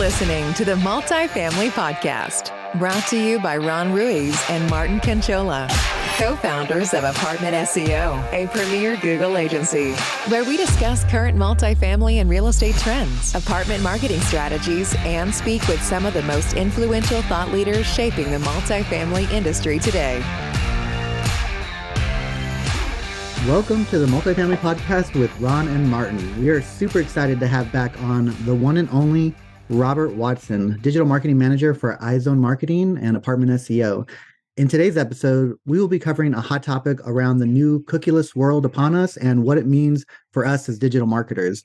listening to the Multifamily Podcast, brought to you by Ron Ruiz and Martin Canchola, co-founders of ApartmentSEO, a premier Google agency, where we discuss current multifamily and real estate trends, apartment marketing strategies, and speak with some of the most influential thought leaders shaping the multifamily industry today. Welcome to the Multifamily Podcast with Ron and Martin. We are super excited to have back on the one and only Robert Watson, Digital Marketing Manager for iZone Marketing and ApartmentSEO. In today's episode, we will be covering a hot topic around the new cookieless world upon us and what it means for us as digital marketers.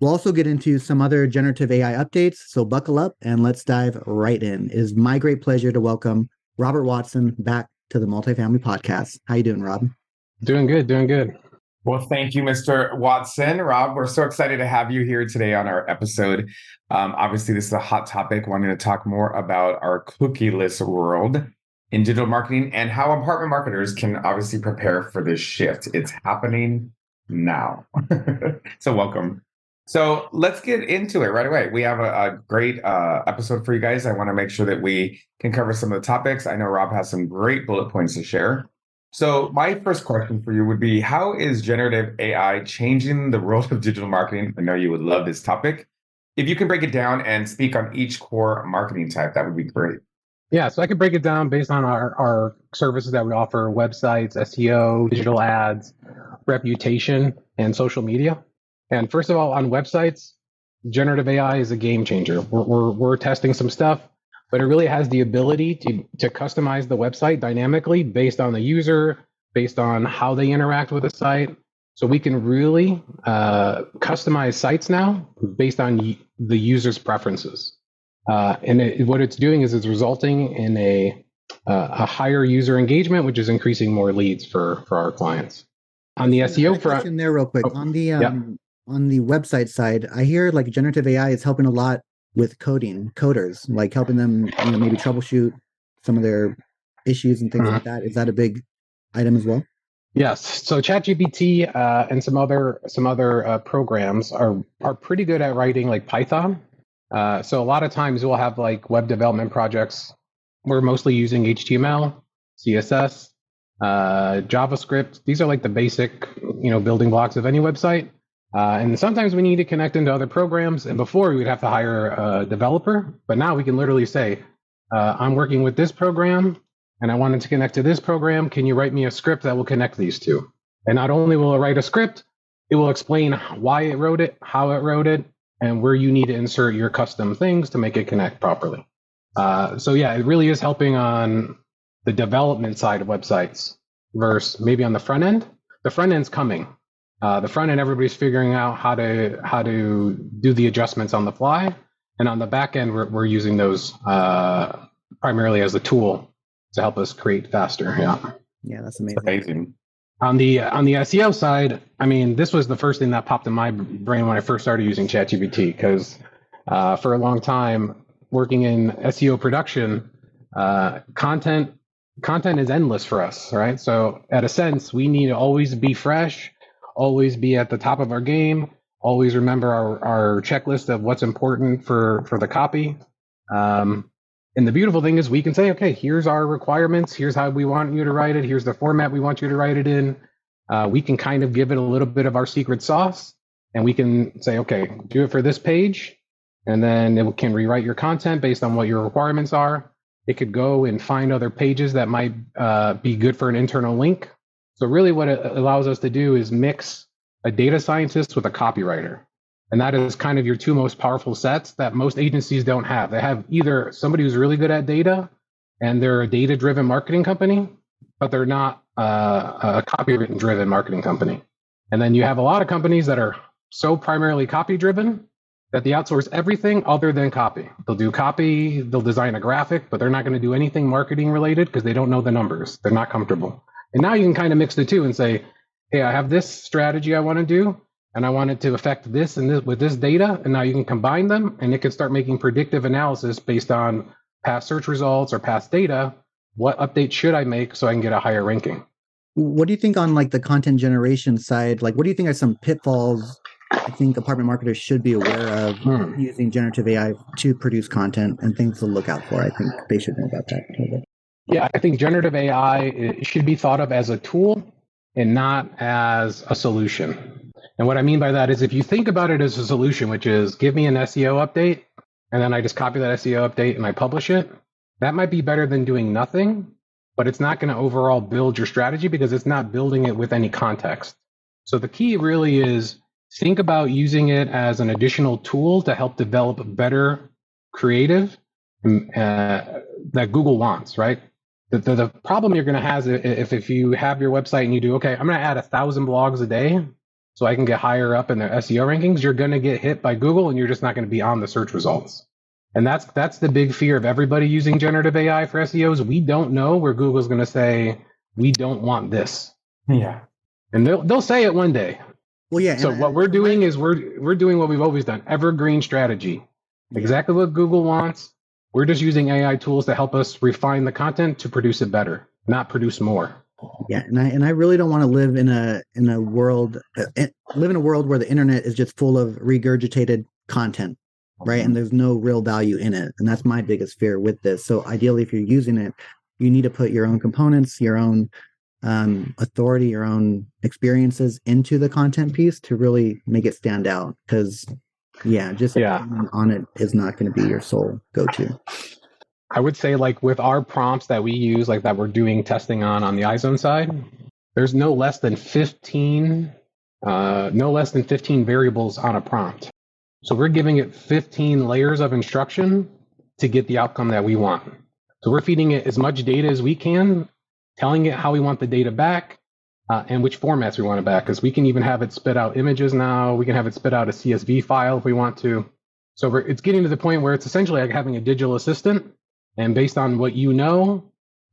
We'll also get into some other generative AI updates, so buckle up and let's dive right in. It is my great pleasure to welcome Robert Watson back to the Multifamily Podcast. How you doing, Rob? Doing good, doing good. Well, thank you, Mr. Watson. Rob, we're so excited to have you here today on our episode. Obviously, this is a hot topic, wanting to talk more about our cookieless world in digital marketing and how apartment marketers can obviously prepare for this shift. It's happening now. So welcome. So let's get into it right away. We have a great episode for you guys. I want to make sure that we can cover some of the topics. I know Rob has some great bullet points to share. So my first question for you would be, how is generative AI changing the world of digital marketing? I know you would love this topic. If you can break it down and speak on each core marketing type, that would be great. Yeah, so I could break it down based on our services that we offer: websites, SEO, digital ads, reputation, and social media. And first of all, on websites, generative AI is a game changer. We're testing some stuff, but it really has the ability to customize the website dynamically based on the user, based on how they interact with the site. So we can really customize sites now based on the user's preferences. What it's doing is it's resulting in a higher user engagement, which is increasing more leads for our clients. On the SEO front, there real quick on the website side, I hear like generative AI is helping a lot with coders, like helping them, maybe troubleshoot some of their issues and things like that. Is that a big item as well? Yes. So ChatGPT and some other programs are pretty good at writing like Python. So a lot of times we'll have like web development projects. We're mostly using HTML, CSS, JavaScript. These are like the basic, building blocks of any website. And sometimes we need to connect into other programs. And before we would have to hire a developer, but now we can literally say, I'm working with this program and I wanted to connect to this program. Can you write me a script that will connect these two? And not only will it write a script, it will explain why it wrote it, how it wrote it, and where you need to insert your custom things to make it connect properly. So yeah, it really is helping on the development side of websites versus maybe on the front end. The front end's coming. The front end, everybody's figuring out how to do the adjustments on the fly, and on the back end, we're using those primarily as a tool to help us create faster. Yeah, that's amazing. On the SEO side, I mean, this was the first thing that popped in my brain when I first started using ChatGPT, because for a long time working in SEO production, content is endless for us, right? So at a sense, we need to always be fresh, always be at the top of our game, always remember our checklist of what's important for the copy. And the beautiful thing is we can say, okay, here's our requirements. Here's how we want you to write it. Here's the format we want you to write it in. We can kind of give it a little bit of our secret sauce, and we can say, okay, do it for this page. And then it can rewrite your content based on what your requirements are. It could go and find other pages that might be good for an internal link. So really what it allows us to do is mix a data scientist with a copywriter. And that is kind of your two most powerful sets that most agencies don't have. They have either somebody who's really good at data and they're a data-driven marketing company, but they're not a copy-driven marketing company. And then you have a lot of companies that are so primarily copy-driven that they outsource everything other than copy. They'll do copy, they'll design a graphic, but they're not going to do anything marketing related because they don't know the numbers. They're not comfortable. And now you can kind of mix the two and say, hey, I have this strategy I want to do, and I want it to affect this and this with this data. And now you can combine them, and it can start making predictive analysis based on past search results or past data. What update should I make so I can get a higher ranking? What do you think on like the content generation side? Like, what do you think are some pitfalls I think apartment marketers should be aware of using generative AI to produce content and things to look out for. I think they should know about that a little bit. Yeah, I think generative AI should be thought of as a tool and not as a solution. And what I mean by that is if you think about it as a solution, which is give me an SEO update, and then I just copy that SEO update and I publish it, that might be better than doing nothing, but it's not going to overall build your strategy because it's not building it with any context. So the key really is think about using it as an additional tool to help develop better creative that Google wants, right? The problem you're going to have is if you have your website and you do, okay, I'm going to add 1,000 blogs a day so I can get higher up in their SEO rankings, you're going to get hit by Google and you're just not going to be on the search results. And that's the big fear of everybody using generative AI for SEOs. We don't know where Google's going to say, we don't want this. Yeah. And they'll say it one day. Well, yeah. So what we're doing is we're doing what we've always done, evergreen strategy. Exactly what Google wants. We're just using AI tools to help us refine the content to produce it better, not produce more. Yeah, and I really don't want to live in a world where the internet is just full of regurgitated content, right? And there's no real value in it, and that's my biggest fear with this. So ideally, if you're using it, you need to put your own components, your own authority, your own experiences into the content piece to really make it stand out. Because just on it is not going to be your sole go-to. I would say, like with our prompts that we use, like that we're doing testing on the iZone side, there's no less than 15 variables on a prompt. So we're giving it 15 layers of instruction to get the outcome that we want. So we're feeding it as much data as we can, telling it how we want the data back, and which formats we want it back. Because we can even have it spit out images now. We can have it spit out a CSV file if we want to. So it's getting to the point where it's essentially like having a digital assistant. And based on what you know,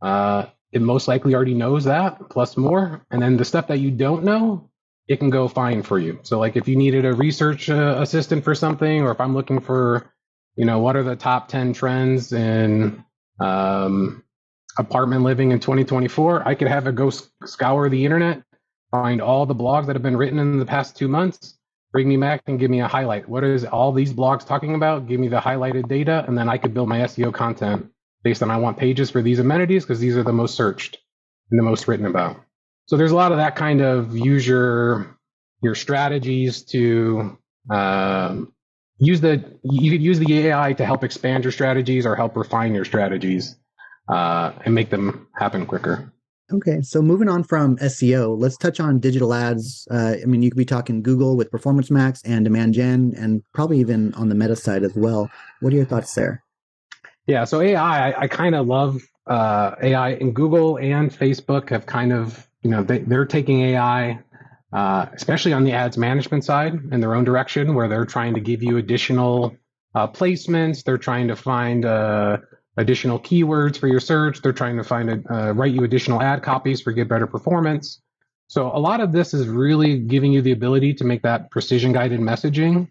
it most likely already knows that, plus more. And then the stuff that you don't know, it can go find for you. So like if you needed a research assistant for something, or if I'm looking for, what are the top 10 trends in apartment living in 2024, I could have it go scour the internet, find all the blogs that have been written in the past 2 months, bring me back and give me a highlight. What is all these blogs talking about? Give me the highlighted data, and then I could build my SEO content based on I want pages for these amenities because these are the most searched and the most written about. So there's a lot of that kind of use your strategies to you could use the AI to help expand your strategies or help refine your strategies and make them happen quicker. Okay, so moving on from SEO, let's touch on digital ads. You could be talking Google with Performance Max and Demand Gen, and probably even on the Meta side as well. What are your thoughts there? Yeah, so AI, I kind of love AI, and Google and Facebook have kind of, they're taking AI, especially on the ads management side, in their own direction, where they're trying to give you additional placements. They're trying to find additional keywords for your search. They're trying to write you additional ad copies for get better performance. So a lot of this is really giving you the ability to make that precision guided messaging.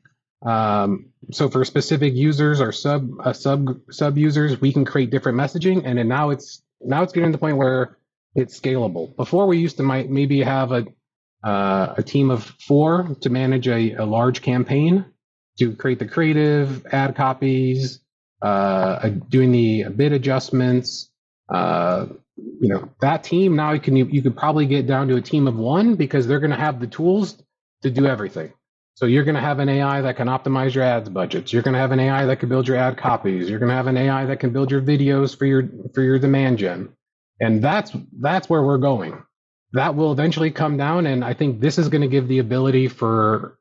So for specific users or sub users, we can create different messaging, and then now it's getting to the point where it's scalable. Before we used to maybe have a team of 4 to manage a large campaign to create the creative ad copies, doing the bid adjustments. That team now you could probably get down to a team of 1 because they're going to have the tools to do everything. So you're going to have an AI that can optimize your ads budgets. You're going to have an AI that can build your ad copies. You're going to have an AI that can build your videos for your demand gen. And that's where we're going. That will eventually come down, and I think this is going to give the ability for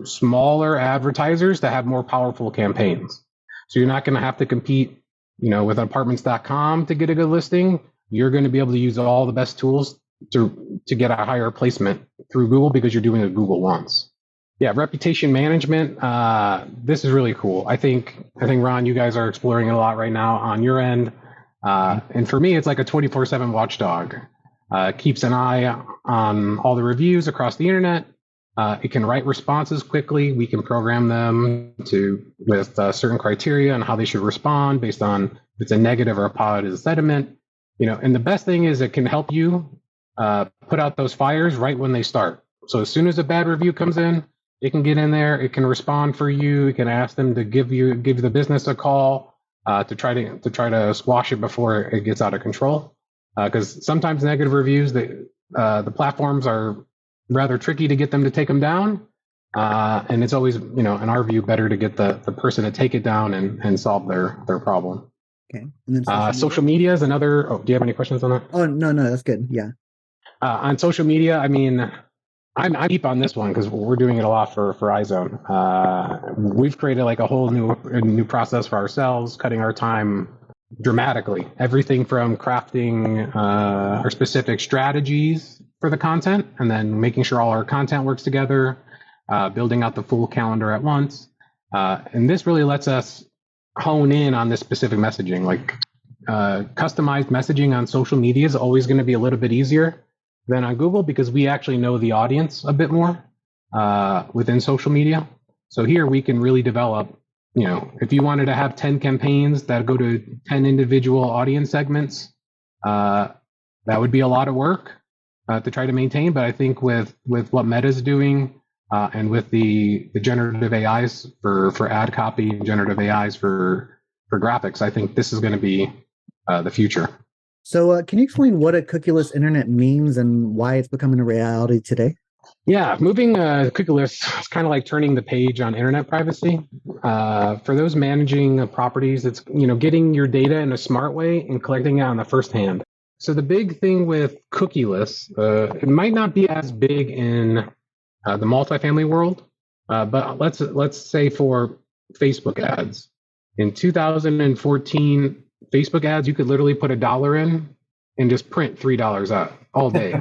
smaller advertisers to have more powerful campaigns. So you're not going to have to compete, with apartments.com to get a good listing. You're going to be able to use all the best tools to get a higher placement through Google because you're doing what Google wants. Yeah, reputation management. This is really cool. I think Ron, you guys are exploring it a lot right now on your end. And for me, it's like a 24/7 watchdog. Keeps an eye on all the reviews across the internet. It can write responses quickly. We can program them with certain criteria on how they should respond based on if it's a negative or a positive sentiment. And the best thing is it can help you put out those fires right when they start. So as soon as a bad review comes in, it can get in there. It can respond for you. It can ask them to give the business a call to try to squash it before it gets out of control. Because sometimes negative reviews, the platforms are rather tricky to get them to take them down. And it's always, in our view, better to get the person to take it down and solve their problem. Okay. And then social media is another. Oh, do you have any questions on that? Oh, no, that's good. Yeah. On social media, I mean, I'm deep on this one because we're doing it a lot for iZone. We've created like a whole new process for ourselves, cutting our time dramatically. Everything from crafting our specific strategies for the content, and then making sure all our content works together, building out the full calendar at once. And this really lets us hone in on this specific messaging. Like customized messaging on social media is always going to be a little bit easier than on Google because we actually know the audience a bit more within social media. So here we can really develop, if you wanted to have 10 campaigns that go to 10 individual audience segments, that would be a lot of work to try to maintain. But I think with what Meta's doing and with the generative AIs for ad copy and generative AIs for graphics, I think this is going to be the future. So can you explain what a cookieless internet means and why it's becoming a reality today? Yeah, moving cookieless is kind of like turning the page on internet privacy. For those managing properties, it's getting your data in a smart way and collecting it on the first hand. So the big thing with cookieless, it might not be as big in the multifamily world, but let's say for Facebook ads. In 2014, Facebook ads, you could literally put $1 in and just print $3 out all day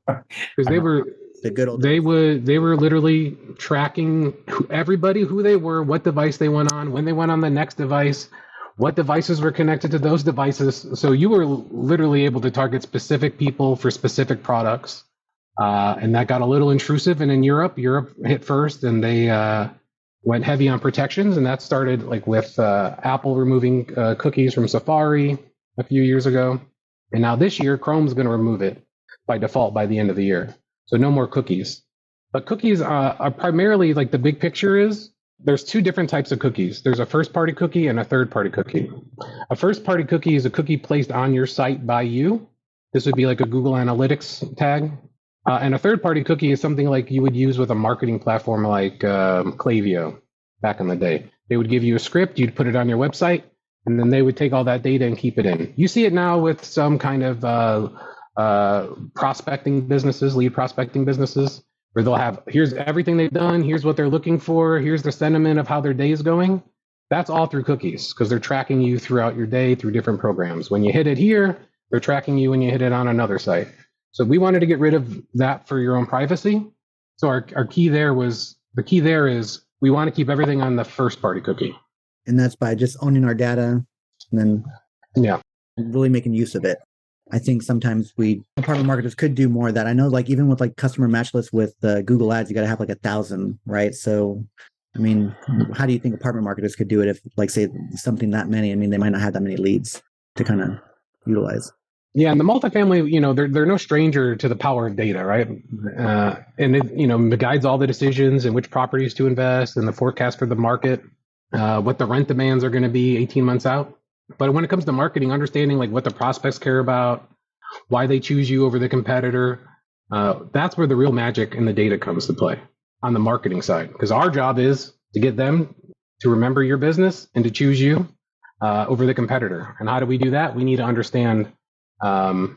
because they were the good old they were literally tracking everybody, who they were, what device they went on, when they went on the next device, what devices were connected to those devices. So you were literally able to target specific people for specific products, and that got a little intrusive. And in Europe hit first, and they went heavy on protections, and that started like with Apple removing cookies from Safari a few years ago. And now this year, Chrome's going to remove it by default by the end of the year. So no more cookies. But cookies are primarily, like, the big picture is there's two different types of cookies. There's a first-party cookie and a third-party cookie. A first-party cookie is a cookie placed on your site by you. This would be like a Google Analytics tag. And a third-party cookie is something like you would use with a marketing platform like Klaviyo back in the day. They would give you a script, you'd put it on your website, and then they would take all that data and keep it in. You see it now with some kind of prospecting businesses, lead prospecting businesses, where they'll have, here's everything they've done, here's what they're looking for, here's the sentiment of how their day is going. That's all through cookies because they're tracking you throughout your day through different programs. When you hit it here, they're tracking you when you hit it on another site. So we wanted to get rid of that for your own privacy. So our key there is we want to keep everything on the first party cookie. And that's by just owning our data and then really making use of it. I think sometimes apartment marketers could do more of that. I know, like, even with like customer match lists with Google Ads, you got to have like 1,000, right? So, I mean, how do you think apartment marketers could do it if, like, say something that many? I mean, they might not have that many leads to kind of utilize. Yeah, and the multifamily, they're no stranger to the power of data, right? And it guides all the decisions and which properties to invest and the forecast for the market, what the rent demands are going to be 18 months out. But when it comes to marketing, understanding like what the prospects care about, why they choose you over the competitor, that's where the real magic in the data comes to play on the marketing side. Because our job is to get them to remember your business and to choose you over the competitor. And how do we do that? We need to understand what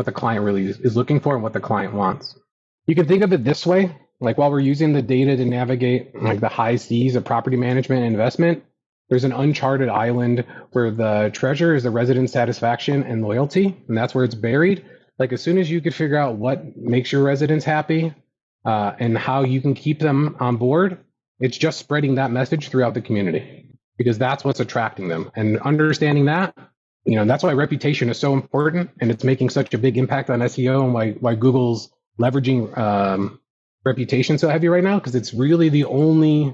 the client really is looking for and what the client wants. You can think of it this way, like while we're using the data to navigate like the high seas of property management and investment, there's an uncharted island where the treasure is the resident satisfaction and loyalty, and that's where it's buried. Like as soon as you could figure out what makes your residents happy and how you can keep them on board, it's just spreading that message throughout the community because that's what's attracting them. And understanding that, that's why reputation is so important, and it's making such a big impact on SEO and why Google's leveraging reputation so heavy right now, because it's really the only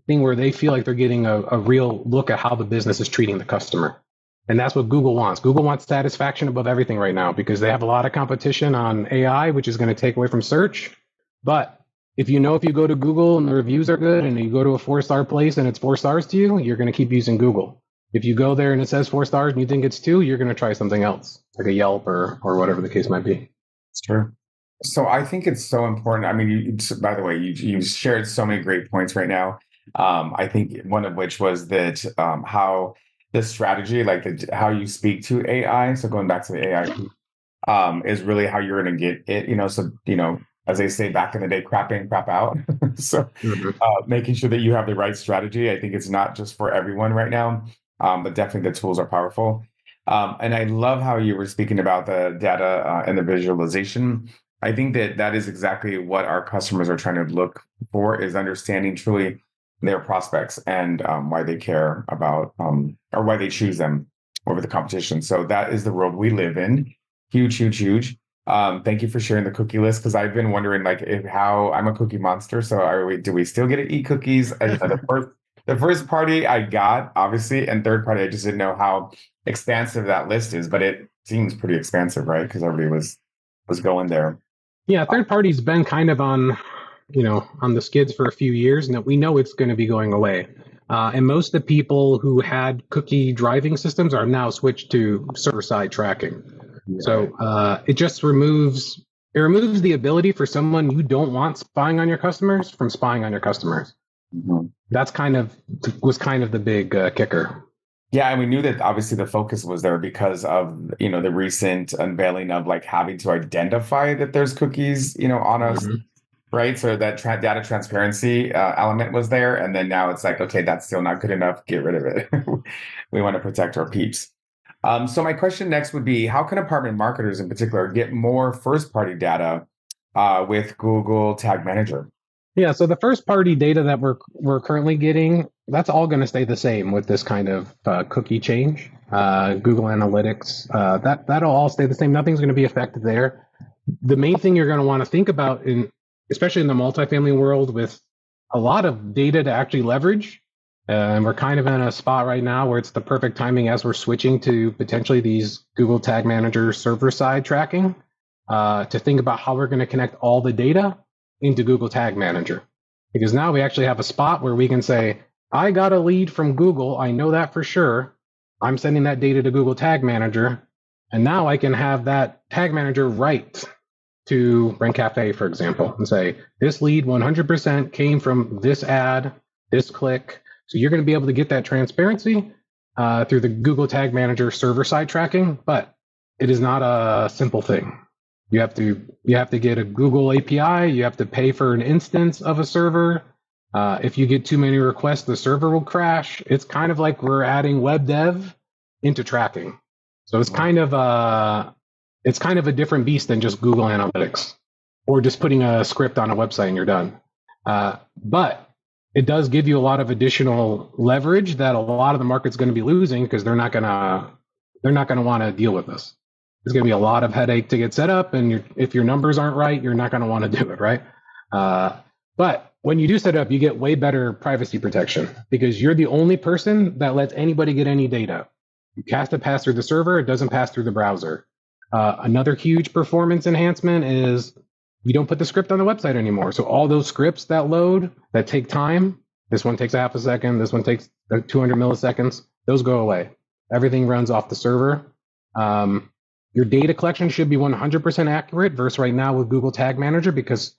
thing where they feel like they're getting a real look at how the business is treating the customer. And that's what Google wants. Google wants satisfaction above everything right now because they have a lot of competition on AI, which is going to take away from search. But if you go to Google and the reviews are good and you go to a 4-star place and it's 4 stars to you, you're going to keep using Google. If you go there and it says 4 stars and you think it's 2, you're going to try something else, like a Yelp or whatever the case might be. Sure. So I think it's so important. I mean, by the way, you shared so many great points right now. I think one of which was that how the strategy, like how you speak to AI. So going back to the AI, is really how you're going to get it. So as they say back in the day, crap in, crap out. So making sure that you have the right strategy. I think it's not just for everyone right now, but definitely the tools are powerful. And I love how you were speaking about the data and the visualization. I think that is exactly what our customers are trying to look for, is understanding truly their prospects and why they care about or why they choose them over the competition. So that is the world we live in. Huge, huge, huge. Thank you for sharing the cookie list, because I've been wondering how I'm a cookie monster. So do we still get to eat cookies? The first party I got, obviously, and third party, I just didn't know how expansive that list is, but it seems pretty expansive, right? Because everybody was going there. Yeah, third party's been kind of on the skids for a few years, and we know it's going to be going away. And most of the people who had cookie driving systems are now switched to server-side tracking. Yeah. So it just removes the ability for someone you don't want spying on your customers from spying on your customers. Mm-hmm. That's was the big kicker. Yeah, and we knew that obviously the focus was there because of the recent unveiling of having to identify that there's cookies on us, right? So that data transparency element was there, and then now it's okay, that's still not good enough. Get rid of it. We want to protect our peeps. So my question next would be, how can apartment marketers in particular get more first-party data with Google Tag Manager? Yeah, so the first-party data that we're currently getting, that's all going to stay the same with this kind of cookie change. Google Analytics, that'll all stay the same. Nothing's going to be affected there. The main thing you're going to want to think about, especially in the multifamily world, with a lot of data to actually leverage, and we're kind of in a spot right now where it's the perfect timing as we're switching to potentially these Google Tag Manager server-side tracking, to think about how we're going to connect all the data into Google Tag Manager. Because now we actually have a spot where we can say, I got a lead from Google, I know that for sure. I'm sending that data to Google Tag Manager, and now I can have that Tag Manager write to Rent Cafe, for example, and say, this lead 100% came from this ad, this click. So you're going to be able to get that transparency through the Google Tag Manager server-side tracking, but it is not a simple thing. You have to get a Google API. You have to pay for an instance of a server. If you get too many requests, the server will crash. It's kind of like we're adding web dev into tracking. So it's kind of a different beast than just Google Analytics or just putting a script on a website and you're done. But it does give you a lot of additional leverage that a lot of the market's going to be losing, because they're not going to want to deal with this. There's going to be a lot of headache to get set up, and if your numbers aren't right, you're not going to want to do it, right? But when you do set it up, you get way better privacy protection, because you're the only person that lets anybody get any data. You cast it pass through the server, it doesn't pass through the browser. Another huge performance enhancement is you don't put the script on the website anymore. So all those scripts that load, that take time, this one takes a half a second, this one takes 200 milliseconds, those go away. Everything runs off the server. Your data collection should be 100% accurate versus right now with Google Tag Manager, because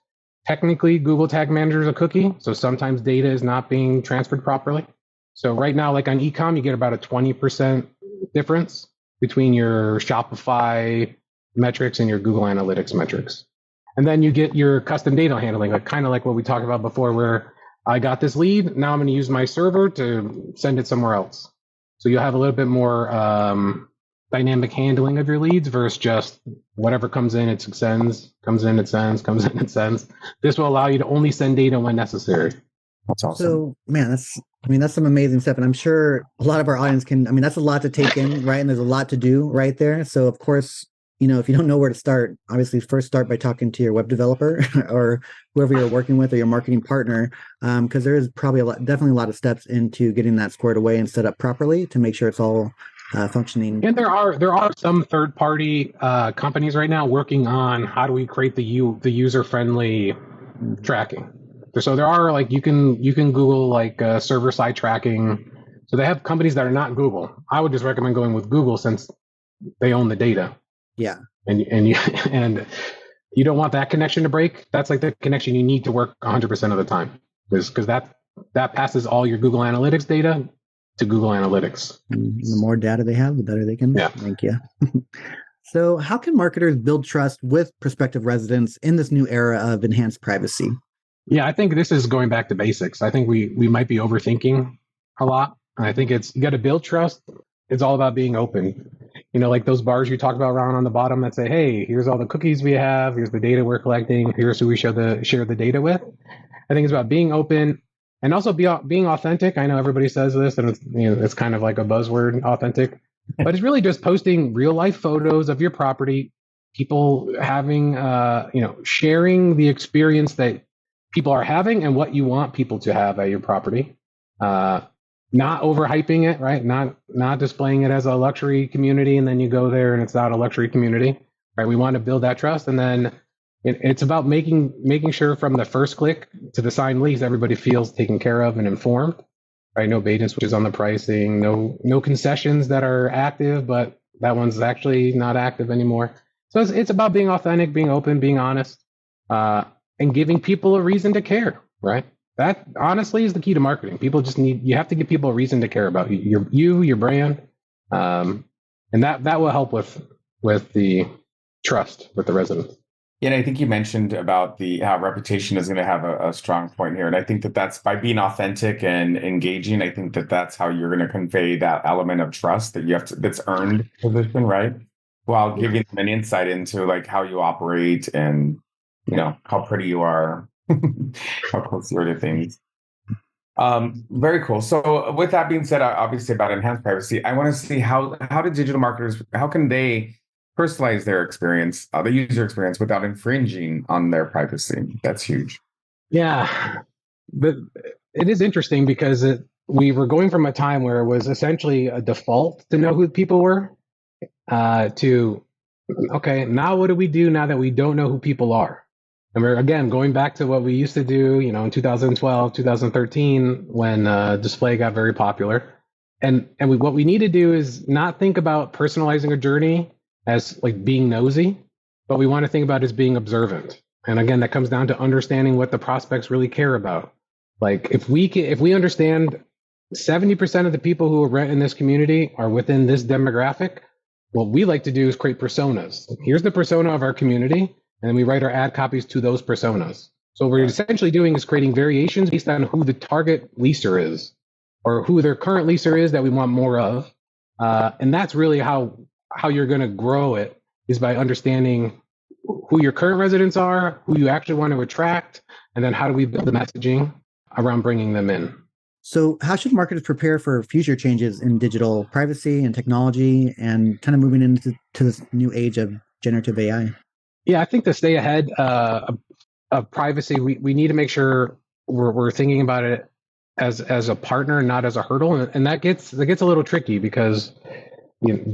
technically Google Tag Manager is a cookie. So sometimes data is not being transferred properly. So right now, like on e-com, you get about a 20% difference between your Shopify metrics and your Google Analytics metrics. And then you get your custom data handling, kind of like what we talked about before, where I got this lead, now I'm going to use my server to send it somewhere else. So you'll have a little bit more dynamic handling of your leads versus just whatever comes in, it sends, comes in, it sends, comes in, it sends. This will allow you to only send data when necessary. That's awesome. So, man, that's some amazing stuff. And I'm sure a lot of our audience that's a lot to take in, right? And there's a lot to do right there. So, of course, if you don't know where to start, obviously first start by talking to your web developer or whoever you're working with or your marketing partner, because there is probably definitely a lot of steps into getting that squared away and set up properly to make sure it's all functioning. And there are some third-party companies right now working on how do we create the user-friendly tracking. So there are like you can Google like server side tracking. So they have companies that are not Google. I would just recommend going with Google since they own the data. Yeah. And you and you don't want that connection to break. That's like the connection you need to work 100% of the time, because that passes all your Google Analytics data to Google Analytics. The more data they have, the better they can rank you. So how can marketers build trust with prospective residents in this new era of enhanced privacy? Yeah, I think this is going back to basics. I think we might be overthinking a lot. And I think you got to build trust. It's all about being open. Like those bars you talked about, Ron, on the bottom that say, hey, here's all the cookies we have. Here's the data we're collecting. Here's who we share the data with. I think it's about being open and also being authentic. I know everybody says this, and it's kind of like a buzzword, authentic. But it's really just posting real life photos of your property, people having, sharing the experience that people are having and what you want people to have at your property. Not overhyping it, right? Not displaying it as a luxury community and then you go there and it's not a luxury community, right? We want to build that trust, and then it's about making sure from the first click to the signed lease, everybody feels taken care of and informed, right? No bait and switches on the pricing, no concessions that are active, but that one's actually not active anymore. So it's about being authentic, being open, being honest, and giving people a reason to care, right? That honestly is the key to marketing. People just you have to give people a reason to care about your brand. And that will help with the trust with the residents. Yeah, and I think you mentioned about how reputation is going to have a strong point here. And I think that's by being authentic and engaging, I think that's how you're going to convey that element of trust that's earned position, right? While giving them an insight into like how you operate and, how pretty you are, how close you are to things. Very cool. So with that being said, obviously about enhanced privacy, I want to see how do digital marketers, how can they personalize their experience, the user experience, without infringing on their privacy? That's huge. Yeah, but it is interesting because we were going from a time where it was essentially a default to know who people were to, okay, now what do we do now that we don't know who people are? And we're, again, going back to what we used to do, in 2012, 2013, when display got very popular. And what we need to do is not think about personalizing a journey as like being nosy, but we want to think about it as being observant. And again, that comes down to understanding what the prospects really care about. Like if we understand 70% of the people who rent in this community are within this demographic, what we like to do is create personas. Here's the persona of our community, and then we write our ad copies to those personas. So what we're essentially doing is creating variations based on who the target leaser is, or who their current leaser is that we want more of. And that's really how you're going to grow it, is by understanding who your current residents are, who you actually want to attract, and then how do we build the messaging around bringing them in. So how should marketers prepare for future changes in digital privacy and technology and kind of moving into this new age of generative AI? Yeah, I think to stay ahead of privacy, we need to make sure we're thinking about it as a partner, not as a hurdle. And that gets a little tricky because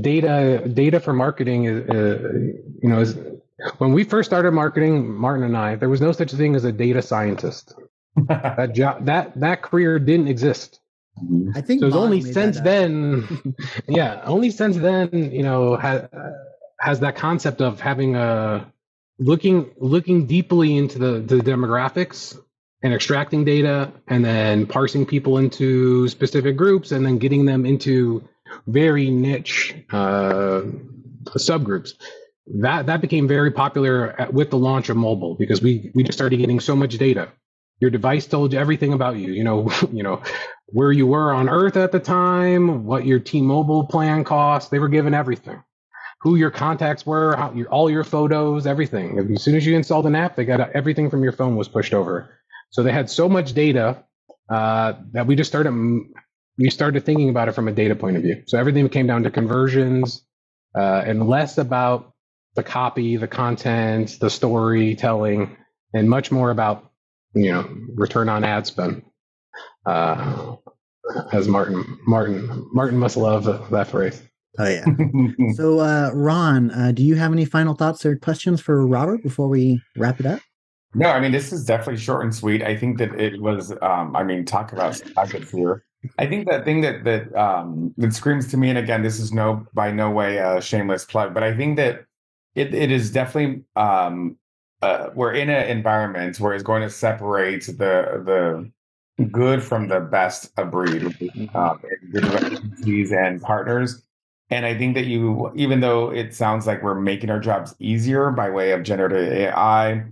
data for marketing is when we first started marketing, Martin and I, there was no such thing as a data scientist. that career didn't exist. I think so. Only since then, has that concept of having looking deeply into the demographics and extracting data and then parsing people into specific groups and then getting them into very niche subgroups. That became very popular with the launch of mobile, because we just started getting so much data. Your device told you everything about you, where you were on Earth at the time, what your T-Mobile plan cost. They were given everything. Who your contacts were, all your photos, everything. As soon as you installed an app, they got everything from your phone was pushed over. So they had so much data that we started thinking about it from a data point of view. So everything came down to conversions and less about the copy, the content, the storytelling, and much more about return on ad spend. As Martin must love that phrase. Oh yeah. So Ron, do you have any final thoughts or questions for Robert before we wrap it up? No, I mean, this is definitely short and sweet. I think that it was, talk about nuggets here. I think that thing that screams to me, and again, this is by no way a shameless plug, but I think that it is definitely, we're in an environment where it's going to separate the good from the best of breed, digital agencies and partners. And I think that even though it sounds like we're making our jobs easier by way of generative AI,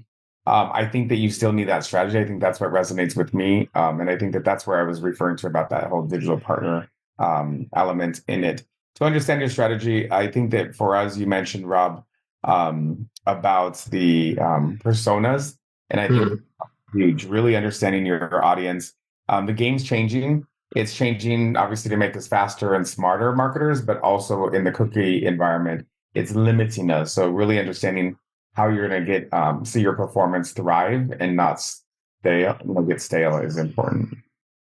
I think that you still need that strategy. I think that's what resonates with me. And I think that that's where I was referring to about that whole digital partner element in it. To understand your strategy, I think that for us, you mentioned, Rob, about the personas. And I think huge, really understanding your audience. The game's changing. It's changing, obviously, to make us faster and smarter marketers, but also in the cookie environment, it's limiting us. So really understanding how you're going to see your performance thrive and not get stale is important.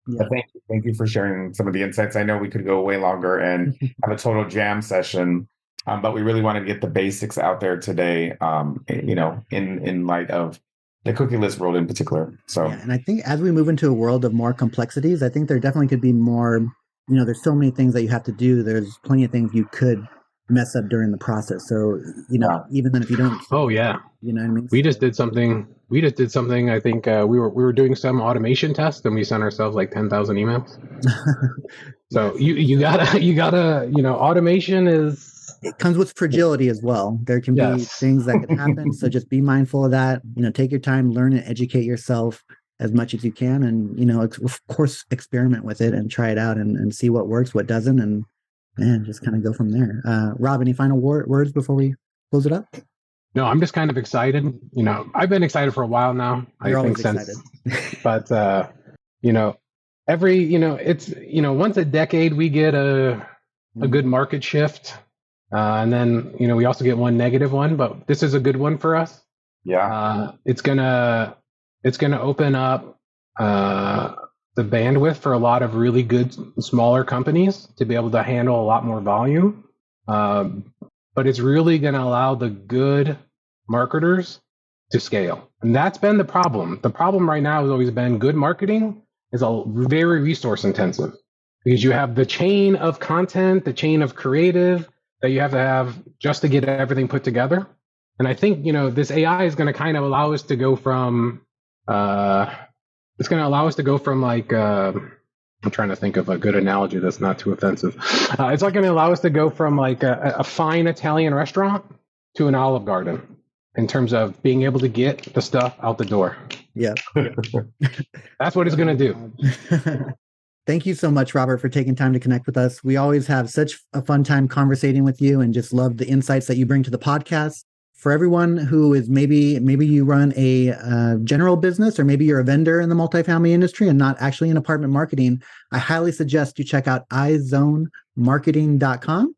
Yeah. But thank you for sharing some of the insights. I know we could go way longer and have a total jam session, but we really want to get the basics out there today. In light of the cookieless world in particular. So, yeah, and I think as we move into a world of more complexities, I think there definitely could be more. There's so many things that you have to do. There's plenty of things you could mess up during the process. So, even then if you don't. Oh yeah. You know what I mean? We just did something. I think we were doing some automation tests and we sent ourselves like 10,000 emails. So you gotta, automation is. It comes with fragility as well. There can be things that can happen. So just be mindful of that. Take your time, learn and educate yourself as much as you can. And, of course, experiment with it and try it out and see what works, what doesn't, and just kind of go from there. Rob, any final words before we close it up? No, I'm just kind of excited. I've been excited for a while now. You're always excited. But, it's, once a decade, we get a good market shift. And then, we also get one negative one, but this is a good one for us. Yeah. It's gonna open up the bandwidth for a lot of really good smaller companies to be able to handle a lot more volume. But it's really going to allow the good marketers to scale. And that's been the problem. The problem right now has always been good marketing is very resource intensive because you have the chain of content, the chain of creative, that you have to have just to get everything put together. And I think, this AI is going to kind of allow us to go from, it's going to allow us to go from like, I'm trying to think of a good analogy that's not too offensive. It's like going to allow us to go from like a fine Italian restaurant to an Olive Garden in terms of being able to get the stuff out the door. Yeah. That's what it's going to do. Thank you so much, Robert, for taking time to connect with us. We always have such a fun time conversating with you and just love the insights that you bring to the podcast. For everyone who is maybe you run a general business or maybe you're a vendor in the multifamily industry and not actually in apartment marketing, I highly suggest you check out iZonemarketing.com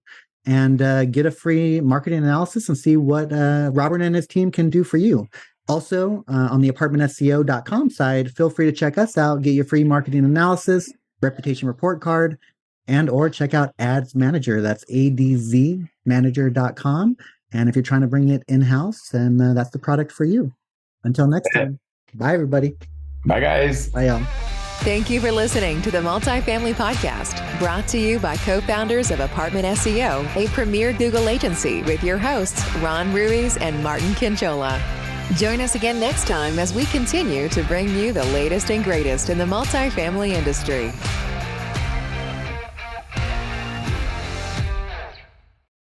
and get a free marketing analysis and see what Robert and his team can do for you. Also, on the ApartmentSEO.com side, feel free to check us out, get your free marketing analysis, reputation report card, and or check out Ads Manager. That's adzmanager.com. And if you're trying to bring it in-house, then that's the product for you. Until next time. Bye, everybody. Bye, guys. Bye, y'all. Thank you for listening to the Multifamily Podcast, brought to you by co-founders of Apartment SEO, a premier Google agency, with your hosts, Ronn Ruiz and Martin Quinchola. Join us again next time as we continue to bring you the latest and greatest in the multifamily industry.